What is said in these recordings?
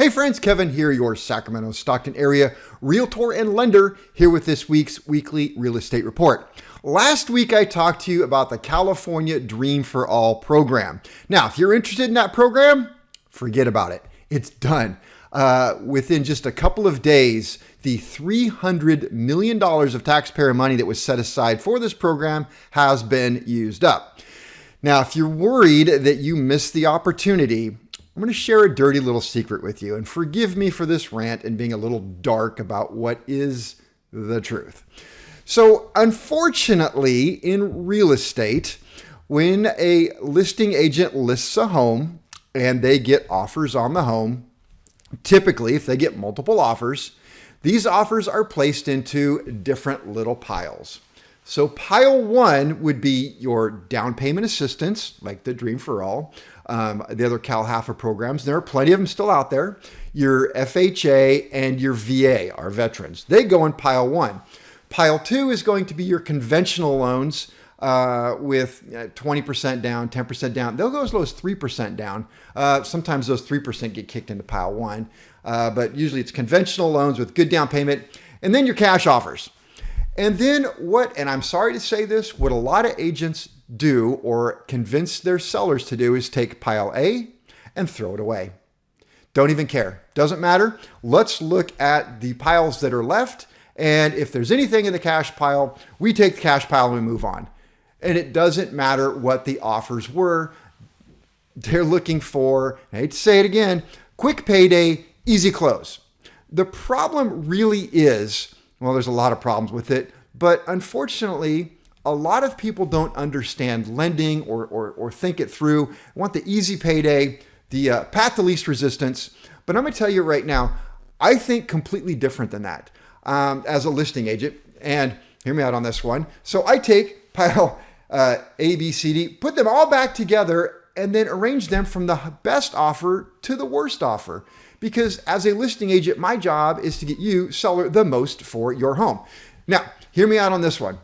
Hey friends, Kevin here, your Sacramento, Stockton area realtor and lender, here with this week's weekly real estate report. Last week, I talked to you about the California Dream for All program. Now, if you're interested in that program, forget about it. It's done. Within just a couple of days, the $300 million of taxpayer money that was set aside for this program has been used up. Now, if you're worried that you missed the opportunity, I'm going to share a dirty little secret with you, and forgive me for this rant and being a little dark about what is the truth. So unfortunately, in real estate, when a listing agent lists a home and they get offers on the home, typically if they get multiple offers, these offers are placed into different little piles. So pile one would be your down payment assistance, like the Dream for All, the other Cal HAFA programs. There are plenty of them still out there. Your FHA and your VA, our veterans, they go in pile one. Pile two is going to be your conventional loans with 20% down, 10% down. They'll go as low as 3% down. Sometimes those 3% get kicked into pile one, but usually it's conventional loans with good down payment. And then your cash offers. And then and I'm sorry to say this, what a lot of agents do or convince their sellers to do is take pile A and throw it away. Don't even care. Doesn't matter. Let's look at the piles that are left. And if there's anything in the cash pile, we take the cash pile and we move on. And it doesn't matter what the offers were. They're looking for, I hate to say it again, quick payday, easy close. The problem really is, well, there's a lot of problems with it, but unfortunately, a lot of people don't understand lending or think it through, want the easy payday, the path to least resistance. But I'm going to tell you right now, I think completely different than that as a listing agent. And hear me out on this one. So I take pile A, B, C, D, put them all back together, and then arrange them from the best offer to the worst offer. Because as a listing agent, my job is to get you, seller, the most for your home. Now, hear me out on this one.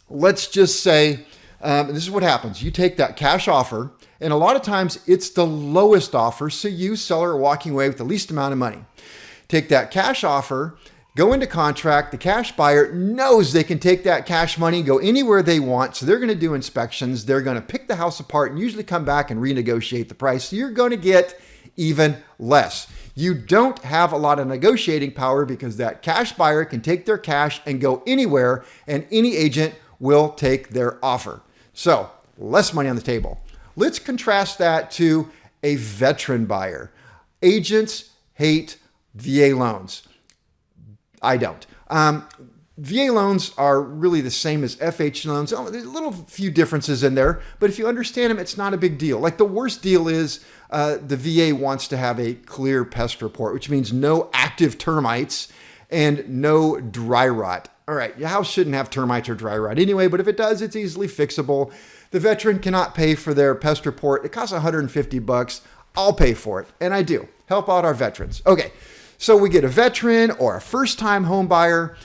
Let's just say, this is what happens. You take that cash offer, and a lot of times it's the lowest offer, so you, seller, are walking away with the least amount of money. Take that cash offer, go into contract. The cash buyer knows they can take that cash money, go anywhere they want, so they're going to do inspections. They're going to pick the house apart and usually come back and renegotiate the price, so you're going to get even less. You don't have a lot of negotiating power because that cash buyer can take their cash and go anywhere, and any agent will take their offer. So less money on the table. Let's contrast that to a veteran buyer. Agents hate VA loans. I don't. VA loans are really the same as FH loans. There's a little few differences in there, but if you understand them, it's not a big deal. Like the worst deal is the VA wants to have a clear pest report, which means no active termites and no dry rot. All right, your house shouldn't have termites or dry rot anyway, but if it does, it's easily fixable. The veteran cannot pay for their pest report. It costs $150. I'll pay for it, and I do. Help out our veterans. Okay, so we get a veteran or a first-time home buyer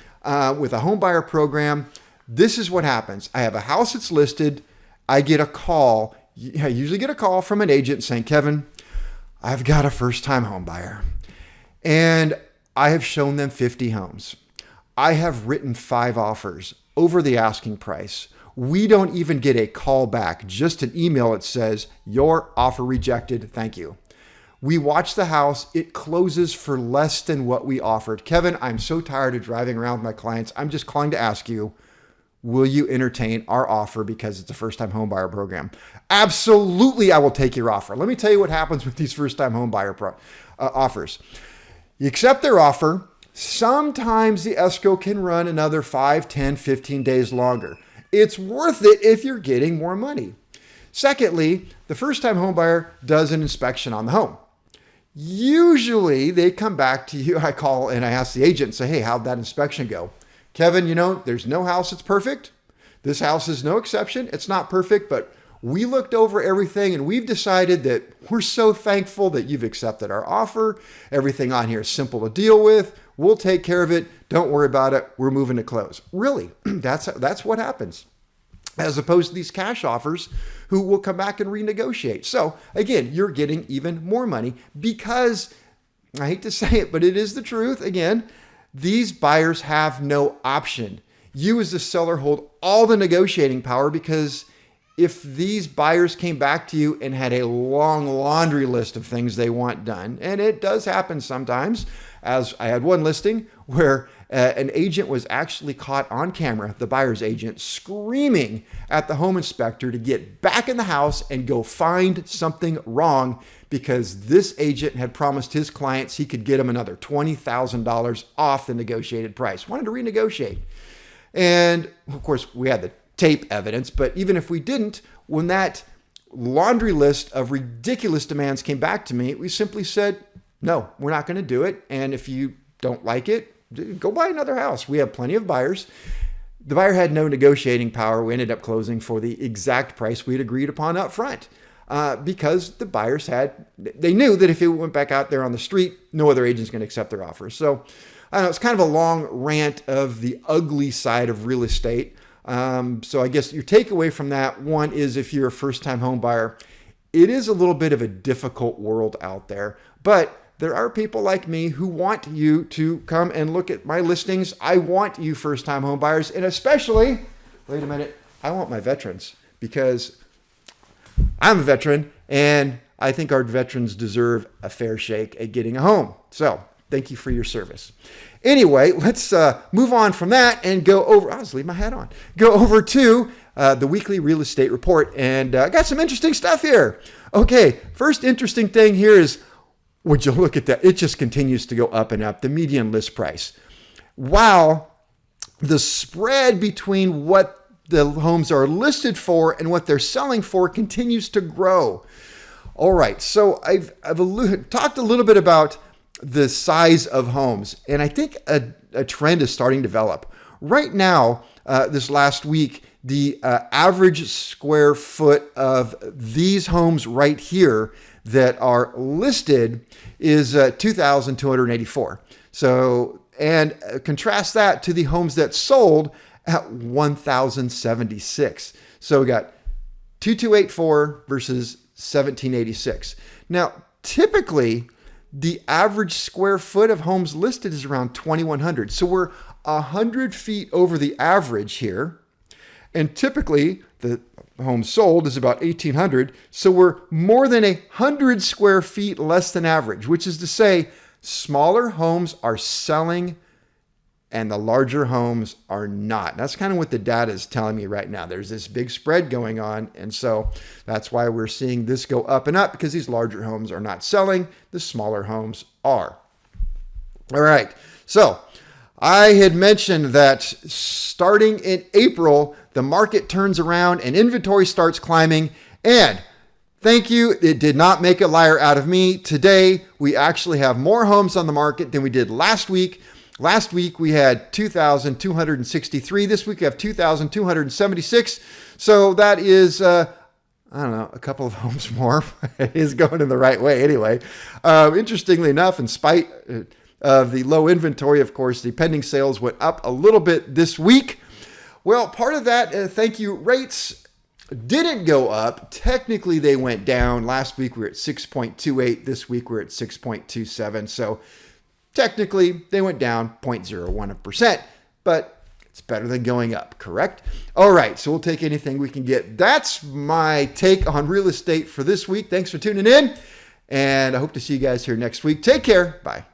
with a home buyer program. This is what happens. I have a house that's listed. I get a call. I usually get a call from an agent saying, Kevin, I've got a first-time home buyer, and I have shown them 50 homes. I have written 5 offers over the asking price. We don't even get a call back, just an email that says, your offer rejected, thank you. We watch the house, it closes for less than what we offered. Kevin, I'm so tired of driving around with my clients. I'm just calling to ask you, will you entertain our offer because it's a first-time home buyer program? Absolutely, I will take your offer. Let me tell you what happens with these first-time home buyer offers. You accept their offer. Sometimes the escrow can run another 5, 10, 15 days longer. It's worth it if you're getting more money. Secondly, the first-time home buyer does an inspection on the home. Usually they come back to you. I call and I ask the agent and say, hey, how'd that inspection go? Kevin, there's no house that's perfect. This house is no exception. It's not perfect, but we looked over everything and we've decided that we're so thankful that you've accepted our offer. Everything on here is simple to deal with. We'll take care of it. Don't worry about it. We're moving to close. Really, that's what happens. As opposed to these cash offers who will come back and renegotiate. So again, you're getting even more money because I hate to say it, but it is the truth. Again, these buyers have no option. You as the seller hold all the negotiating power, because if these buyers came back to you and had a long laundry list of things they want done, and it does happen sometimes, as I had one listing where an agent was actually caught on camera, the buyer's agent, screaming at the home inspector to get back in the house and go find something wrong, because this agent had promised his clients he could get them another $20,000 off the negotiated price. Wanted to renegotiate. And of course, we had the tape evidence, but even if we didn't, when that laundry list of ridiculous demands came back to me, we simply said, no, we're not going to do it. And if you don't like it, go buy another house. We have plenty of buyers. The buyer had no negotiating power. We ended up closing for the exact price we'd agreed upon up front, because the buyers they knew that if it went back out there on the street, no other agent's going to accept their offer. So I don't know, it's kind of a long rant of the ugly side of real estate. So I guess your takeaway from that one is, if you're a first-time home buyer, it is a little bit of a difficult world out there, but there are people like me who want you to come and look at my listings. I want you first-time home buyers, and especially, wait a minute, I want my veterans, because I'm a veteran and I think our veterans deserve a fair shake at getting a home. So thank you for your service. Anyway, let's move on from that and go over, I'll just leave my hat on, go over to the weekly real estate report. And I got some interesting stuff here. Okay, first interesting thing here is, would you look at that? It just continues to go up and up, the median list price. Wow, the spread between what the homes are listed for and what they're selling for continues to grow. All right, so I've talked a little bit about the size of homes, and I think a trend is starting to develop. Right now, this last week, the average square foot of these homes right here that are listed is 2,284. So, and contrast that to the homes that sold at 1,076. So we got 2,284 versus 1,786. Now, typically, the average square foot of homes listed is around 2,100. So we're 100 feet over the average here. And typically, the home sold is about 1,800. So we're more than 100 square feet less than average, which is to say smaller homes are selling and the larger homes are not. That's kind of what the data is telling me right now. There's this big spread going on. And so that's why we're seeing this go up and up, because these larger homes are not selling. The smaller homes are. All right. So I had mentioned that starting in April, the market turns around and inventory starts climbing. And thank you, it did not make a liar out of me. Today, we actually have more homes on the market than we did last week. Last week, we had 2,263. This week, we have 2,276. So that is, I don't know, a couple of homes more. It is going in the right way anyway. Interestingly enough, in spite of the low inventory, of course, the pending sales went up a little bit this week. Well, part of that, thank you, rates didn't go up. Technically, they went down. Last week, we were at 6.28. This week, we're at 6.27. So technically, they went down 0.01%, but it's better than going up, correct? All right, so we'll take anything we can get. That's my take on real estate for this week. Thanks for tuning in, and I hope to see you guys here next week. Take care. Bye.